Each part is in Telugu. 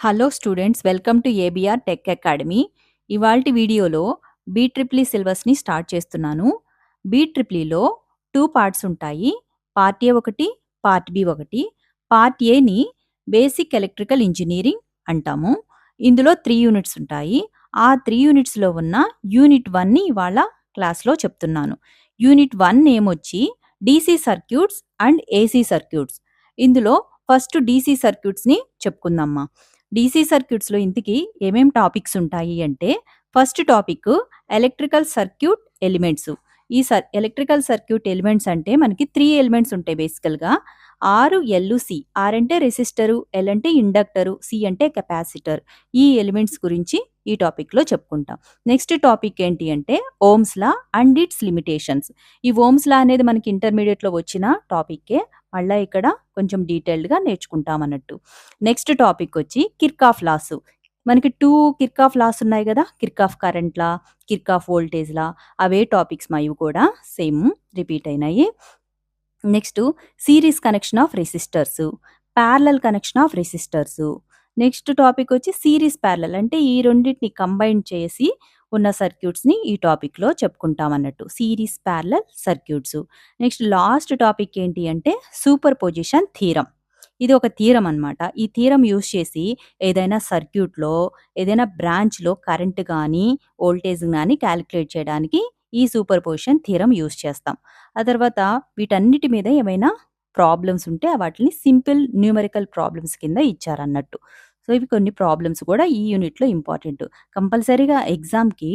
Hello students, welcome to ABR tech academy. ఇవాల్టి వీడియోలో బీట్రిప్లీ సిలబస్ని స్టార్ట్ చేస్తున్నాను. బీట్రిప్లీలో 2 పార్ట్స్ ఉంటాయి. పార్ట్ ఏ ఒకటి, పార్ట్ బి ఒకటి. పార్ట్ ఏని బేసిక్ ఎలక్ట్రికల్ ఇంజనీరింగ్ అంటాము. ఇందులో 3 యూనిట్స్ ఉంటాయి. ఆ 3 యూనిట్స్లో ఉన్న యూనిట్ 1ని ఇవాళ క్లాస్లో చెప్తున్నాను. యూనిట్ 1 నేమ్ వచ్చి DC circuits and AC circuits. ఇందులో ఫస్ట్ డీసీ సర్క్యూట్స్ని చెప్పుకుందామా. డీసీ సర్క్యూట్స్లో ఇంతకీ ఏమేం టాపిక్స్ ఉంటాయి అంటే, first topic electrical circuit elements. ఈ ఎలక్ట్రికల్ సర్క్యూట్ ఎలిమెంట్స్ అంటే మనకి 3 ఎలిమెంట్స్ ఉంటాయి బేసికల్గా. R, L, C. ఆర్ అంటే రెసిస్టరు, ఎల్ అంటే ఇండక్టరు, సి అంటే కెపాసిటర్. ఈ ఎలిమెంట్స్ గురించి ఈ టాపిక్లో చెప్పుకుంటాం. నెక్స్ట్ టాపిక్ ఏంటి అంటే Ohm's law and its limitations. ఈ ఓమ్స్ లా అనేది మనకి ఇంటర్మీడియట్లో వచ్చిన టాపిక్కే. మళ్ళీ ఇక్కడ కొంచెం డీటెయిల్డ్గా నేర్చుకుంటాం అన్నట్టు. నెక్స్ట్ టాపిక్ వచ్చి కిర్కాఫ్ లాస్. మనకి 2 కిర్కాఫ్ లాస్ ఉన్నాయి కదా, కిర్కాఫ్ కరెంట్ లా, కిర్కాఫ్ వోల్టేజ్ లా. అవే టాపిక్స్ ఇవి కూడా సేమ్ రిపీట్ అయినాయి. Next series connection of resistors, parallel connection of resistors. Next topic వచ్చి సిరీస్ ప్యారలల్, అంటే ఈ రెండింటిని కంబైన్ చేసి ఉన్న సర్క్యూట్స్ని ఈ టాపిక్లో చెప్పుకుంటాం అన్నట్టు, series parallel circuits. Next last topic ఏంటి అంటే సూపర్ పొజిషన్ థీరం. ఇది ఒక థీరం అన్నమాట. ఈ థీరం యూస్ చేసి ఏదైనా సర్క్యూట్లో ఏదైనా బ్రాంచ్లో కరెంట్ కానీ వోల్టేజ్ కానీ క్యాలిక్యులేట్ చేయడానికి ఈ సూపర్ పొజిషన్ థీరం యూస్ చేస్తాం. ఆ తర్వాత వీటన్నిటి మీద ఏమైనా ప్రాబ్లమ్స్ ఉంటే వాటిని సింపుల్ న్యూమరికల్ ప్రాబ్లమ్స్ కింద ఇచ్చారన్నట్టు. సో ఇవి కొన్ని ప్రాబ్లమ్స్ కూడా ఈ యూనిట్లో ఇంపార్టెంట్. కంపల్సరీగా ఎగ్జామ్కి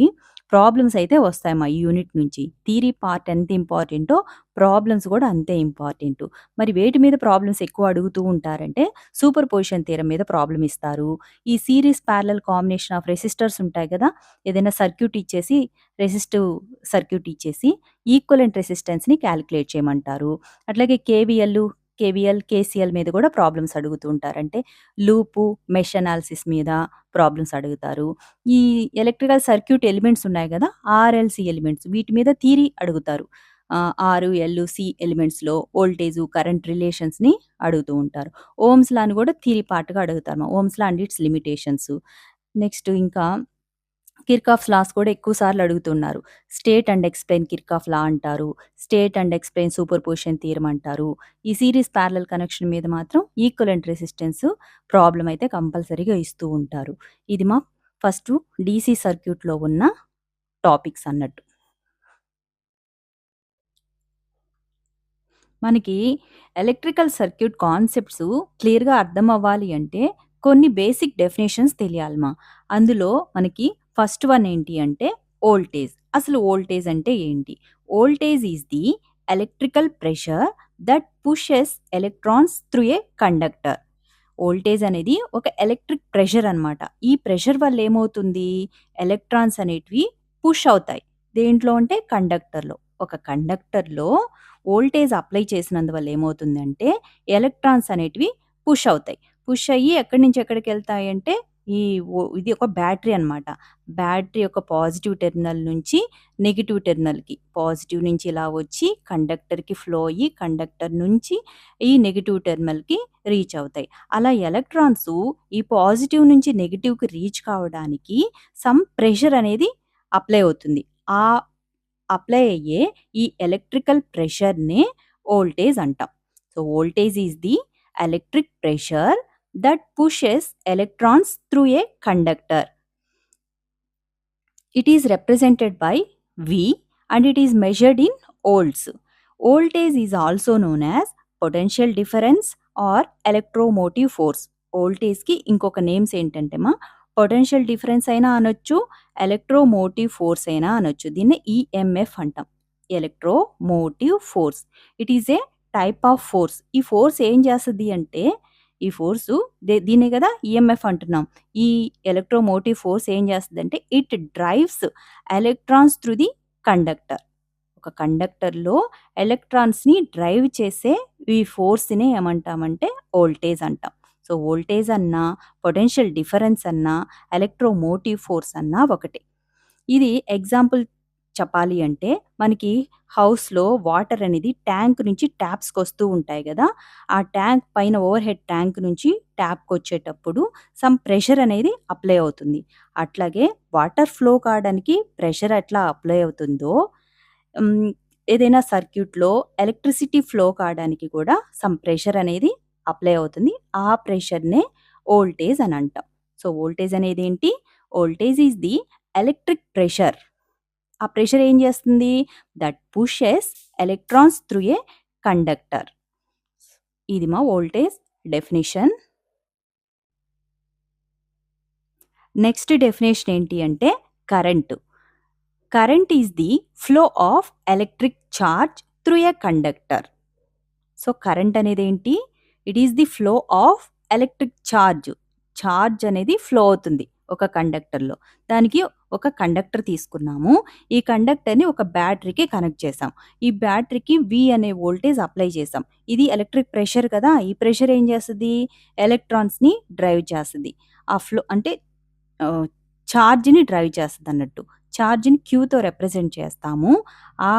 ప్రాబ్లమ్స్ అయితే వస్తాయమ్మా ఈ యూనిట్ నుంచి. థియరీ పార్ట్ ఎంత ఇంపార్టెంటో ప్రాబ్లమ్స్ కూడా అంతే ఇంపార్టెంట్. మరి వేటి మీద ప్రాబ్లమ్స్ ఎక్కువ అడుగుతూ ఉంటారంటే సూపర్ పొజిషన్ థియరం మీద ప్రాబ్లం ఇస్తారు. ఈ series parallel combination of resistors ఉంటాయి కదా, ఏదైనా సర్క్యూట్ ఇచ్చేసి రెసిస్టివ్ సర్క్యూట్ ఇచ్చేసి ఈక్వలెంట్ రెసిస్టెన్స్ని క్యాలిక్యులేట్ చేయమంటారు. అట్లాగే కేవీఎల్, కేసీఎల్ మీద కూడా ప్రాబ్లమ్స్ అడుగుతూ ఉంటారు. అంటే లూపు, మెష్ అనాలిసిస్ మీద ప్రాబ్లమ్స్ అడుగుతారు. ఈ ఎలక్ట్రికల్ సర్క్యూట్ ఎలిమెంట్స్ ఉన్నాయి కదా, ఆర్ఎల్సి ఎలిమెంట్స్, వీటి మీద థియరీ అడుగుతారు. ఆర్, ఎల్, సి ఎలిమెంట్స్లో వోల్టేజ్ కరెంట్ రిలేషన్స్ని అడుగుతూ ఉంటారు. ఓమ్స్ లాని కూడా థియరీ పార్ట్గా అడుగుతారు, Ohm's law and its limitations. Next ఇంకా కిర్కాఫ్స్ లాస్ కూడా ఎక్కువ సార్లు అడుగుతున్నారు. State and explain Kirchhoff law అంటారు, state and explain superposition theorem అంటారు. ఈ సిరీస్ ప్యారలల్ కనెక్షన్ మీద మాత్రం ఈక్వలెంట్ రెసిస్టెన్స్ ప్రాబ్లం అయితే కంపల్సరీగా ఇస్తూ ఉంటారు. ఇది మా ఫస్ట్ డీసీ సర్క్యూట్లో ఉన్న టాపిక్స్ అన్నట్టు. మనకి ఎలక్ట్రికల్ సర్క్యూట్ కాన్సెప్ట్స్ క్లియర్గా అర్థం అవ్వాలి అంటే కొన్ని బేసిక్ డెఫినేషన్స్ తెలియాలమ్మా. అందులో మనకి ఫస్ట్ వన్ ఏంటి అంటే వోల్టేజ్. అసలు వోల్టేజ్ అంటే ఏంటి? Voltage is the electrical pressure that pushes electrons through a conductor. Voltage అనేది ఒక ఎలక్ట్రిక్ ప్రెషర్ అన్నమాట. ఈ ప్రెషర్ వల్ల ఏమవుతుంది, ఎలక్ట్రాన్స్ అనేటివి పుష్ అవుతాయి. దేంట్లో అంటే కండక్టర్లో. ఒక కండక్టర్లో వోల్టేజ్ అప్లై చేసినందువల్ల ఏమవుతుందంటే ఎలక్ట్రాన్స్ అనేటివి పుష్ అవుతాయి. పుష్ అయ్యి ఎక్కడి నుంచి ఎక్కడికి వెళ్తాయి అంటే ఇది ఒక బ్యాటరీ అన్నమాట. బ్యాటరీ యొక్క పాజిటివ్ టెర్మినల్ నుంచి నెగిటివ్ టెర్మినల్కి, పాజిటివ్ నుంచి ఇలా వచ్చి కండక్టర్కి ఫ్లో అయ్యి కండక్టర్ నుంచి ఈ నెగిటివ్ టెర్మినల్కి రీచ్ అవుతాయి. అలా ఎలక్ట్రాన్స్ ఈ పాజిటివ్ నుంచి నెగిటివ్కి రీచ్ కావడానికి సమ్ ప్రెషర్ అనేది అప్లై అవుతుంది. ఆ అప్లై అయ్యే ఈ ఎలక్ట్రికల్ ప్రెషర్నే వోల్టేజ్ అంటాం. So voltage is the electric pressure that pushes electrons through a conductor. It is represented by V and it is measured in volts. Voltage is also known as potential difference or electromotive force. Voltage ki inkoka names ఏంటంటే మా పొటెన్షియల్ డిఫరెన్స్ అయినా అనొచ్చు, ఎలక్ట్రోమోటివ్ ఫోర్స్ అయినా అనొచ్చు. దీన్ని ఈఎంఎఫ్ అంటాం, electromotive force. It is a type of force. ఈ ఫోర్స్ ఏం చేస్తుంది అంటే, ఈ ఫోర్సు దీన్నే కదా ఈఎంఎఫ్ అంటున్నాం. ఈ ఎలక్ట్రోమోటివ్ ఫోర్స్ ఏం చేస్తుందంటే it drives electrons through the conductor. ఒక కండక్టర్లో ఎలక్ట్రాన్స్ని డ్రైవ్ చేసే ఈ ఫోర్స్ని ఏమంటామంటే వోల్టేజ్ అంటాం. సో వోల్టేజ్ అన్నా, పొటెన్షియల్ డిఫరెన్స్ అన్నా, ఎలక్ట్రోమోటివ్ ఫోర్స్ అన్నా ఒకటే. ఇది ఎగ్జాంపుల్ చెప్పాలి అంటే మనకి హౌస్‌లో వాటర్ అనేది ట్యాంక్ నుంచి ట్యాప్స్‌కొస్తూ ఉంటాయి గదా! ఆ ట్యాంక్ పైన ఓవర్ హెడ్ ట్యాంక్ నుంచి ట్యాప్‌కొచ్చేటప్పుడు సమ్ ప్రెషర్ అనేది అప్లై అవుతుంది. అట్లాగే వాటర్ ఫ్లో కావడానికి ప్రెషర్ ఎట్లా అప్లై అవుతుందో హ్మ్. ఏదైనా సర్క్యూట్‌లో ఎలక్ట్రిసిటీ ఫ్లో కావడానికి కూడా సమ్ ప్రెషర్ అనేది అప్లై అవుతుంది. ఆ ప్రెషర్‌నే వోల్టేజ్ అని అంటాం. సో, వోల్టేజ్ అనేదేంటి? Voltage is the electric pressure. ఆ ప్రెషర్ ఏం చేస్తుంది? That pushes electrons through a conductor. ఇది మా వోల్టేజ్ డెఫినిషన్. నెక్స్ట్ డెఫినిషన్ ఏంటి అంటే current. Current is the flow of electric charge through a conductor. So, current అనేదేంటి? It is the flow of electric charge. Charge అనేది ఫ్లో అవుతుంది ఒక కండక్టర్‌లో. దానికి ఒక కండక్టర్ తీసుకున్నాము. ఈ కండక్టర్‌ని ఒక బ్యాటరీకి కనెక్ట్ చేసాం. ఈ బ్యాటరీకి V అనే వోల్టేజ్ అప్లై చేసాం. ఇది ఎలక్ట్రిక్ ప్రెషర్ కదా! ఈ ప్రెషర్ ఏం చేస్తది? ఎలక్ట్రాన్స్‌ని డ్రైవ్ చేస్తది. ఆ ఫ్లో అంటే చార్జ్‌ని డ్రైవ్ చేస్తదన్నట్టు. చార్జ్‌ని క్యూతో రిప్రజెంట్ చేస్తాము. ఆ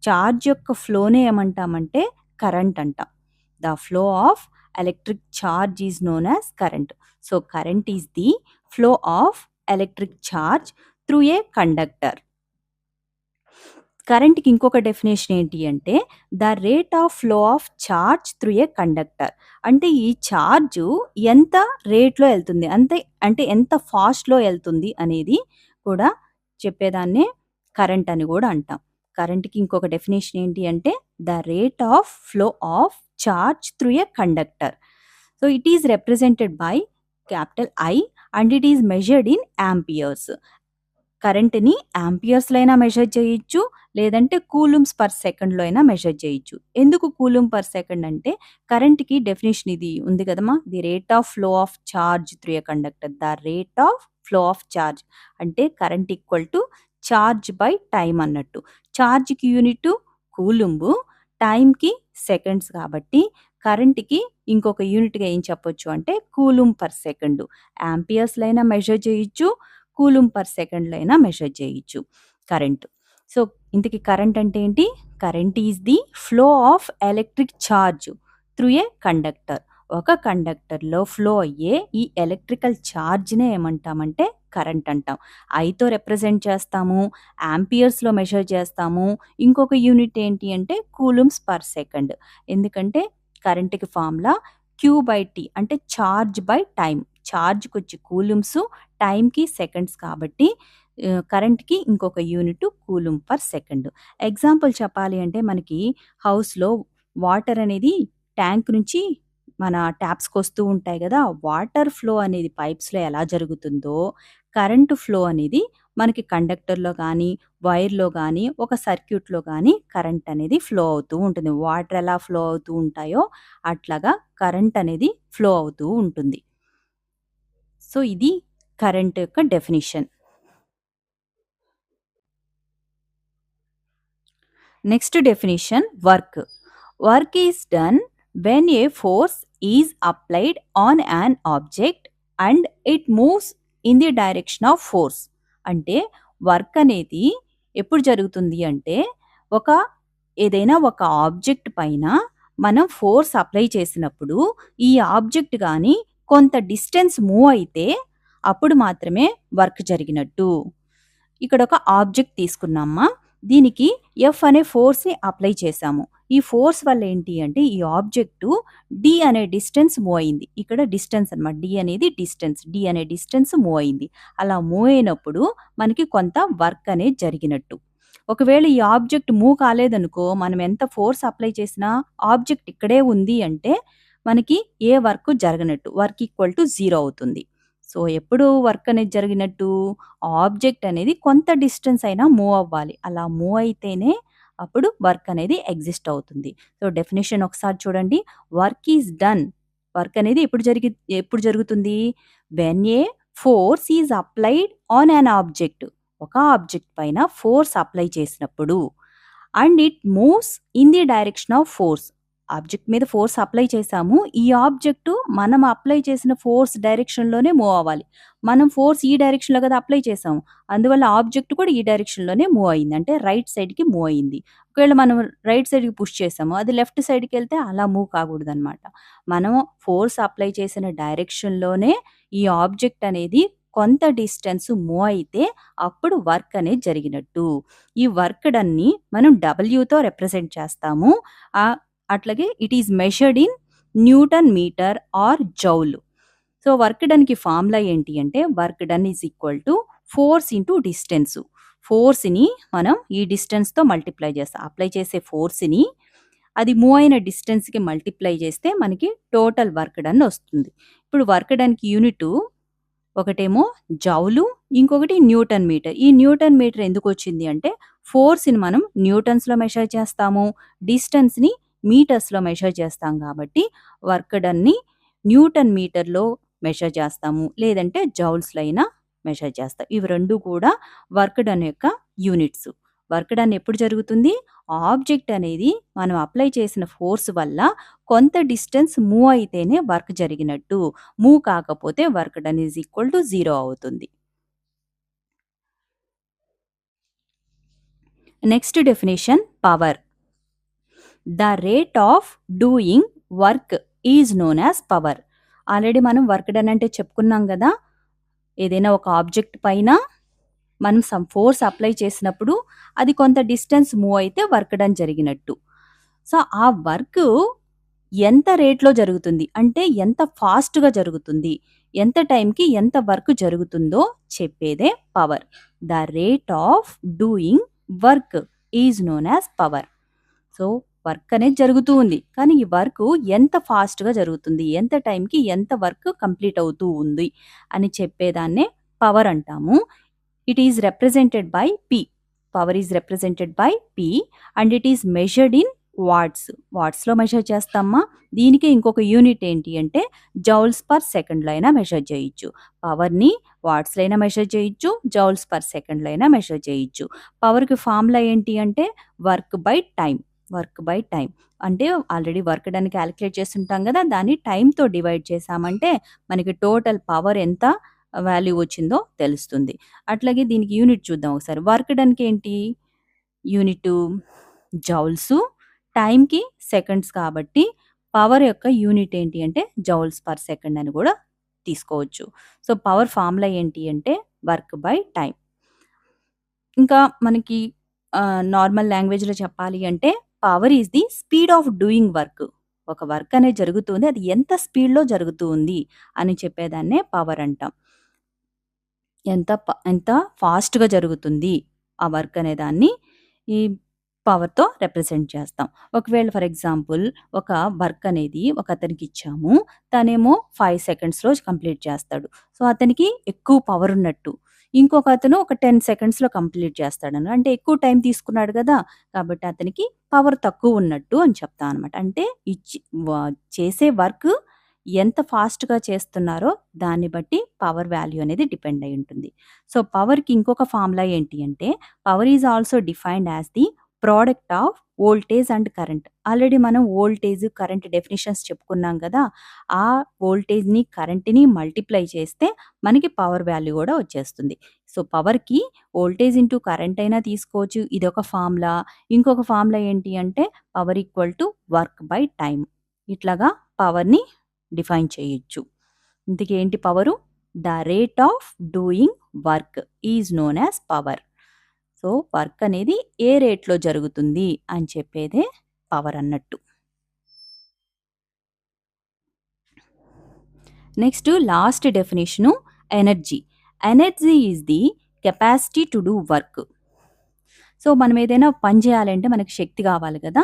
చార్జ్ యొక్క ఫ్లోనే ఏమంటామంటే కరెంట్ అంటాం. The flow of electric charge is known as current. So, current is the flow of electric charge through a conductor. కరెంట్‌కి ఇంకొక డెఫినేషన్ ఏంటి అంటే the rate of flow of charge through a conductor. అంటే ఈ చార్జు ఎంత రేట్‌లో ఎళ్తుంది, అంటే ఎంత ఫాస్ట్‌లో ఎళ్తుంది అనేది కూడా చెప్పేదాన్నే కరెంట్ అని కూడా అంటాం. కరెంట్‌కి ఇంకొక డెఫినేషన్ ఏంటి అంటే the rate of flow of charge through a conductor. So, it is represented by capital I and it is measured in amperes. కరెంట్‌ని యాంపియర్స్‌లో అయినా మెజర్ చేయొచ్చు. లేదంటే కూలుంబ్స్ పర్ సెకండ్‌లో అయినా మెజర్ చేయొచ్చు. ఎందుకు కూలుంబ్ పర్ సెకండ్ అంటే కరెంట్‌కి డెఫినిషన్ ఇది ఉంది కదమ్మా! The rate of flow of charge through a conductor. The rate of flow of charge అంటే current equal to charge by time అన్నట్టు. చార్జ్‌కి యూనిట్ కూలుంబు, టైమ్‌కి సెకండ్స్ కాబట్టి కరెంట్‌కి ఇంకొక యూనిట్‌గా ఏం చెప్పొచ్చు అంటే కూలుంబ్ పర్ సెకండ్. యాంపియర్స్‌లో అయినా మెజర్ చేయొచ్చు. కూలుంబ్ పర్ సెకండ్‌లో అయినా మెజర్ చేయొచ్చు కరెంట్. సో, ఇంతకీ కరెంట్ అంటే ఏంటి? Current is the flow of electric charge through a conductor. ఒక కండక్టర్‌లో ఫ్లో అయ్యే ఈ ఎలక్ట్రికల్ చార్జ్‌నే ఏమంటామంటే కరెంట్ అంటాం. ఐతో రిప్రజెంట్ చేస్తాము. యాంపియర్స్‌లో మెజర్ చేస్తాము. ఇంకొక యూనిట్ ఏంటి అంటే కూలుంబ్స్ పర్ సెకండ్. ఎందుకంటే కరెంట్‌కి ఫార్ములా Q/T అంటే చార్జ్ బై టైమ్. చార్జ్‌కొచ్చి కూలుంబ్స్, టైమ్‌కి సెకండ్స్ కాబట్టి కరెంట్‌కి ఇంకొక unit coulomb per second. Example చెప్పాలి అంటే మనకి హౌస్‌లో వాటర్ అనేది ట్యాంక్ నుంచి మన ట్యాప్స్‌కొస్తూ ఉంటాయి గదా! వాటర్ ఫ్లో అనేది పైప్స్‌లో ఎలా జరుగుతుందో, కరెంట్ ఫ్లో అనేది మనకి కండక్టర్‌లో గానీ, వైర్‌లో గానీ, ఒక సర్క్యూట్‌లో గానీ కరెంట్ అనేది ఫ్లో అవుతూ ఉంటుంది. వాటర్ ఎలా ఫ్లో అవుతూ ఉంటాయో అట్లాగా కరెంట్ అనేది ఫ్లో అవుతూ ఉంటుంది. సో, ఇది కరెంట్ యొక్క definition. Next definition work. Work is done when a force is applied on an object and it moves in the direction of force. అంటే వర్క్ అనేది ఎప్పుడు జరుగుతుంది అంటే ఒక ఏదైనా ఒక ఆబ్జెక్ట్ పైన మనం ఫోర్స్ అప్లై చేసినప్పుడు ఈ ఆబ్జెక్ట్ గాని కొంత డిస్టెన్స్ మూవ్ అయితే అప్పుడు మాత్రమే వర్క్ జరిగినట్టు. ఇక్కడ ఒక ఆబ్జెక్ట్ తీసుకున్నామా, దీనికి F అనే ఫోర్స్‌ని అప్లై చేశాము. ఈ ఫోర్స్ వల్ల ఏంటి అంటే ఈ ఆబ్జెక్టు D అనే డిస్టెన్స్ మూవ్ అయింది. ఇక్కడ డిస్టెన్స్ అన్నమాట. D అనేది డిస్టెన్స్. D అనే డిస్టెన్స్ మూవ్ అయింది. అలా మూవ్ అయినప్పుడు మనకి కొంత వర్క్ అనేది జరిగినట్టు. ఒకవేళ ఈ ఆబ్జెక్ట్ మూవ్ కాలేదనుకో, మనం ఎంత ఫోర్స్ అప్లై చేసినా ఆబ్జెక్ట్ ఇక్కడే ఉంది అంటే మనకి ఏ వర్క్ జరగనట్టు. వర్క్ ఈక్వల్ టు 0 అవుతుంది. సో, ఎప్పుడు వర్క్ అనేది జరిగినట్టు? ఆబ్జెక్ట్ అనేది కొంత డిస్టెన్స్ అయినా మూవ్ అవ్వాలి. అలా మూవ్ అయితేనే అప్పుడు వర్క్ అనేది ఎగ్జిస్ట్ అవుతుంది. సో, డెఫినిషన్ ఒకసారి చూడండి. Work is done. వర్క్ అనేది ఎప్పుడు జరుగుతుంది? When a force is applied on an object. ఒక ఆబ్జెక్ట్ పైన ఫోర్స్ అప్లై చేసినప్పుడు. And it moves in the direction of force. Object మీద ఫోర్స్ అప్లై చేశాము. ఈ ఆబ్జెక్టు మనం అప్లై చేసిన ఫోర్స్ డైరెక్షన్‌లోనే మూవ్ అవ్వాలి. మనం ఫోర్స్ ఈ డైరెక్షన్‌లో కదా అప్లై చేసాము. అందువల్ల ఆబ్జెక్ట్ కూడా ఈ డైరెక్షన్‌లోనే మూవ్ అయింది. అంటే రైట్ సైడ్‌కి మూవ్ అయింది. ఒకవేళ మనం రైట్ సైడ్‌కి పుష్ చేసాము. అది లెఫ్ట్ సైడ్‌కెళ్తే అలా మూవ్ కాకూడదనమాట. మనం ఫోర్స్ అప్లై చేసిన డైరెక్షన్‌లోనే ఈ ఆబ్జెక్ట్ అనేది కొంత డిస్టెన్స్ మూవ్ అయితే అప్పుడు వర్క్ అనేది జరిగినట్టు. ఈ వర్క్ డన్‌ని మనం డబ్ల్యూతో రిప్రజెంట్ చేస్తాము. అట్లాగే it is measured in newton meter or joule. So work డన్‌కి ఫార్ములా ఏంటి అంటే work done is equal to force into distance. ఫోర్స్‌ని మనం ఈ డిస్టెన్స్‌తో మల్టిప్లై చేస్తాం. అప్లై చేసే ఫోర్స్‌ని అది మూవ్ అయిన డిస్టెన్స్‌కి మల్టిప్లై చేస్తే మనకి టోటల్ వర్క్ డన్ వస్తుంది. ఇప్పుడు వర్క్ డన్‌కి యూనిటు ఒకటేమో జౌలు, ఇంకొకటి న్యూటన్ మీటర్. ఈ న్యూటన్ మీటర్ ఎందుకొచ్చింది అంటే ఫోర్స్‌ని మనం న్యూటన్స్‌లో మెజర్ చేస్తాము. డిస్టెన్స్‌ని మీటర్స్‌లో మెజర్ చేస్తాం కాబట్టి వర్క్ డన్‌ని న్యూటన్ మీటర్‌లో మెజర్ చేస్తాము. లేదంటే జౌల్స్‌లో అయినా మెజర్ చేస్తాం. ఇవి 2 కూడా వర్క్ డన్ యొక్క యూనిట్స్. వర్క్ డన్ ఎప్పుడు జరుగుతుంది? ఆబ్జెక్ట్ అనేది మనం అప్లై చేసిన ఫోర్స్ వల్ల కొంత డిస్టెన్స్ మూవ్ అయితేనే వర్క్ జరిగినట్టు. మూవ్ కాకపోతే work done is equal to 0 అవుతుంది. Next definition power. The rate of doing work is known as power. Already మనం వర్క్ డన్ అంటే చెప్పుకున్నాం కదా. ఏదైనా ఒక ఆబ్జెక్ట్ పైన మనం సమ్ ఫోర్స్ అప్లై చేసినప్పుడు అది కొంత డిస్టెన్స్ మూవ్ అయితే వర్క్ డన్ జరిగినట్టు. సో ఆ వర్క్ ఎంత రేట్లో జరుగుతుంది అంటే ఎంత ఫాస్ట్‌గా జరుగుతుంది, ఎంత టైంకి ఎంత వర్క్ జరుగుతుందో చెప్పేదే power. The rate of doing work is known as power. So work అనేది జరుగుతూ ఉంది. కానీ ఈ వర్క్ ఎంత ఫాస్ట్‌గా జరుగుతుంది, ఎంత టైంకి ఎంత వర్క్ కంప్లీట్ అవుతూ ఉంది అని చెప్పేదాన్నే పవర్ అంటాము. It is represented by P. Power is represented by P and it is measured in watts. వాట్స్‌లో మెజర్ చేస్తామా. దీనికి ఇంకొక యూనిట్ ఏంటి అంటే జౌల్స్ పర్ సెకండ్‌లో అయినా మెజర్ చేయొచ్చు. పవర్‌ని వాట్స్‌లో అయినా మెజర్ చేయొచ్చు. జౌల్స్ పర్ సెకండ్‌లో అయినా మెజర్ చేయొచ్చు. పవర్‌కి ఫార్ములా ఏంటి అంటే work by time. Work by time. అంటే ఆల్రెడీ వర్క్ డన్ క్యాలిక్యులేట్ చేసుంటాం కదా. దాన్ని టైమ్‌తో డివైడ్ చేశామంటే మనకి టోటల్ పవర్ ఎంత వాల్యూ వచ్చిందో తెలుస్తుంది. అట్లాగే దీనికి యూనిట్ చూద్దాం ఒకసారి. వర్క్ డన్‌కి ఏంటి యూనిటు జౌల్సు, టైమ్‌కి సెకండ్స్ కాబట్టి పవర్ యొక్క యూనిట్ ఏంటి అంటే జౌల్స్ పర్ సెకండ్ అని కూడా తీసుకోవచ్చు. సో పవర్ ఫార్ములా ఏంటి అంటే వర్క్ బై టైమ్. ఇంకా మనకి నార్మల్ లాంగ్వేజ్‌లో చెప్పాలి అంటే power is the speed of doing work. ఒక వర్క్ అనేది జరుగుతుంది. అది ఎంత స్పీడ్‌లో జరుగుతూ ఉంది అని చెప్పేదాన్నే పవర్ అంటాం. ఎంత ఫాస్ట్‌గా జరుగుతుంది ఆ వర్క్ అనే దాన్ని ఈ పవర్‌తో రిప్రజెంట్ చేస్తాం. ఒకవేళ ఫర్ ఎగ్జాంపుల్ ఒక వర్క్ అనేది ఒకతనికి ఇచ్చాము. తనేమో 5 సెకండ్స్‌లో కంప్లీట్ చేస్తాడు. సో అతనికి ఎక్కువ పవర్ ఉన్నట్టు. ఇంకొక అతను ఒక 10 సెకండ్స్‌లో కంప్లీట్ చేస్తాడని. అంటే ఎక్కువ టైం తీసుకున్నాడు కదా. కాబట్టి అతనికి పవర్ తక్కువ ఉన్నట్టు అని చెప్తాం అనమాట. అంటే ఇచ్చి చేసే వర్క్ ఎంత ఫాస్ట్‌గా చేస్తున్నారో దాన్ని బట్టి పవర్ వాల్యూ అనేది డిపెండ్ అయి ఉంటుంది. సో పవర్‌కి ఇంకొక ఫార్ములా ఏంటి అంటే power is also defined as the product of voltage and current. Already మనం వోల్టేజ్, కరెంట్ డెఫినిషన్స్ చెప్పుకున్నాం కదా. ఆ వోల్టేజ్‌ని, కరెంట్‌ని మల్టిప్లై చేస్తే మనకి పవర్ వాల్యూ కూడా వచ్చేస్తుంది. సో పవర్‌కి వోల్టేజ్ ఇంటూ కరెంట్ అయినా తీసుకోవచ్చు. ఇదొక ఫార్ములా. ఇంకొక ఫార్ములా ఏంటి అంటే power equal to work by time. ఇట్లాగా పవర్‌ని డిఫైన్ చేయొచ్చు. ఇంతకీ ఏంటి power? The rate of doing work is known as power. So work అనేది ఏ రేట్లో జరుగుతుంది అని చెప్పేదే పవర్ అన్నట్టు. Next last definition energy. Energy is the capacity to do work. So మనం ఏదైనా పని చేయాలంటే మనకి శక్తి కావాలి కదా.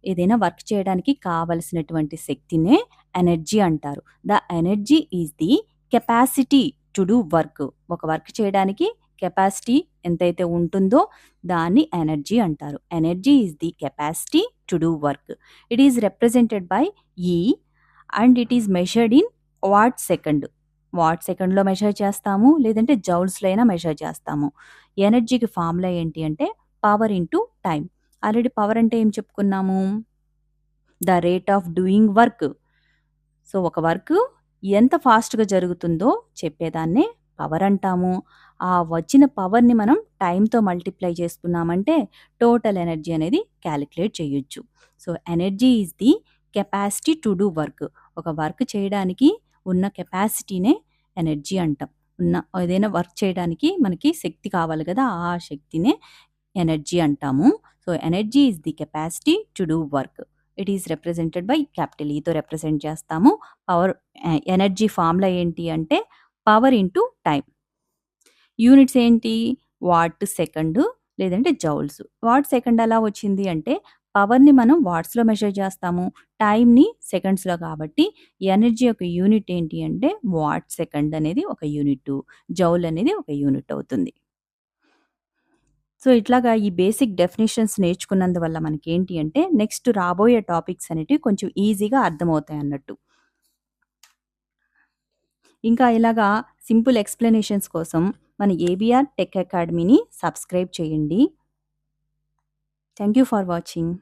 ఏదైనా వర్క్ చేయడానికి కావలసినటువంటి శక్తినే ఎనర్జీ అంటారు. The energy is the capacity to do work. ఒక వర్క్ చేయడానికి కెపాసిటీ ఎంతైతే ఉంటుందో దాన్ని ఎనర్జీ అంటారు. Energy is the capacity to do work. It is represented by E and it is measured in watt second. Watt సెకండ్‌లో మెజర్ చేస్తాము. లేదంటే జౌల్స్‌లో అయినా మెజర్ చేస్తాము. ఎనర్జీకి ఫార్ములా ఏంటి అంటే power into time. Already power అంటే ఏం చెప్పుకున్నాము? The rate of doing work. So ఒక వర్క్ ఎంత ఫాస్ట్‌గా జరుగుతుందో చెప్పేదాన్నే పవర్ అంటాము. ఆ వచ్చిన పవర్‌ని మనం టైమ్‌తో మల్టిప్లై చేసుకున్నామంటే టోటల్ ఎనర్జీ అనేది కాలిక్యులేట్ చేయొచ్చు. So energy is the capacity to do work. ఒక వర్క్ చేయడానికి ఉన్న కెపాసిటీనే ఎనర్జీ అంటాం. ఏదైనా వర్క్ చేయడానికి మనకి శక్తి కావాలి కదా! ఆ శక్తినే ఎనర్జీ అంటాము. So energy is the capacity to do work. It is represented by capital ఈతో రిప్రజెంట్ చేస్తాము. పవర్ ఎనర్జీ ఫార్ములా ఏంటి అంటే పవర్ ఇంటూ టైం. యూనిట్స్ ఏంటి? వాట్ సెకండ్ లేదంటే జౌల్స్. వాట్ సెకండ్ ఎలా వచ్చింది అంటే పవర్‌ని మనం వాట్స్‌లో మెజర్ చేస్తాము. టైమ్‌ని సెకండ్స్‌లో కాబట్టి ఎనర్జీ యొక్క యూనిట్ ఏంటి అంటే వాట్ సెకండ్ అనేది ఒక యూనిట్టు. జౌల్ అనేది ఒక యూనిట్ అవుతుంది. సో ఇట్లాగా ఈ బేసిక్ డెఫినిషన్స్ నేర్చుకున్నందువల్ల మనకేంటి అంటే నెక్స్ట్ రాబోయే టాపిక్స్ అనేటివి కొంచెం ఈజీగా అర్థమవుతాయన్నట్టు. ఇంకా ఇలాగా సింపుల్ ఎక్స్‌ప్లనేషన్స్ కోసం మన ఏబీఆర్ టెక్ అకాడమీని సబ్స్క్రైబ్ చేయండి. Thank you for watching.